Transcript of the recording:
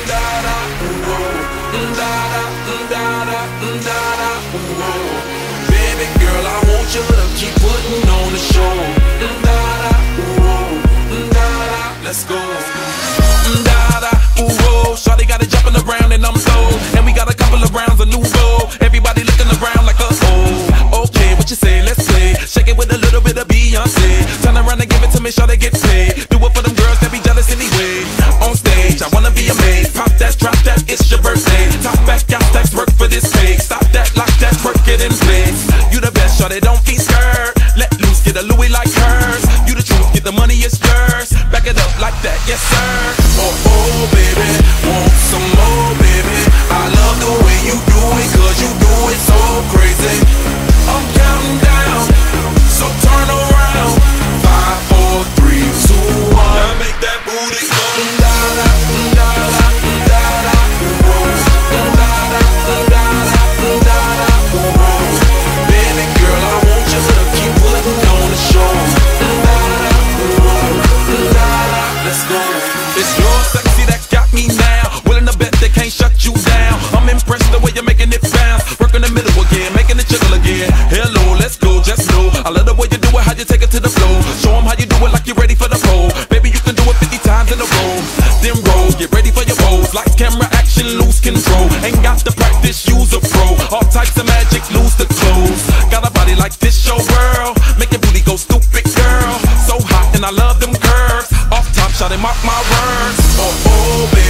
da da, ooh oh, da da, da da, da da, ooh oh. Baby girl, I want you to keep putting on the show. Da da, ooh oh, da da, let's go. Da da, ooh oh, shawty got it jumping around and I'm sold. And we got a couple of rounds of nouveau. Everybody looking around like a oh. Okay, what you say? Let's play. Shake it with a little bit of Beyonce. Turn around and give it to me, shawty get paid. Do it for them girls that be jealous anyway. On stage, I wanna be amazed. Pop that, drop that, it's your birthday. Top back, got stacks, work for this pay. Stop that, lock that, work it in place. You the best, shawty, don't be scared. Let loose, get a Louis like hers. You the truth, get the money, it's yours. Back it up like that, yes sir. Oh, oh, baby, want some more, baby. I love the way you do it, cause you do it so crazy. I'm counting down, so turn around. 5, 4, 3, 2, 1. Now make that booty go. Da da, da da, da da, ooh, da da, da da, da da, ooh. Baby girl, I want you to keep putting on the show. Da da, ooh, da da, let's go. It's your sexy that got me now. Willing to bet they can't shut you down. I'm impressed the way you're making it bounce. Work in the middle again, making it jiggle again. Hello, let's go, just know I love the way you do it, how you take it to the floor. Show them how you do it like you're ready for the pole. Baby, you can do it 50 times in a row. Then roll, get ready for your pose. Lights, camera, action, lose control. Ain't got the practice, use a pro. All types of magic, lose the clothes. Got a body like this, show world. Make your booty go stupid, girl. So hot and I love them curves. Off top, shot and mark my words. Oh, oh, baby.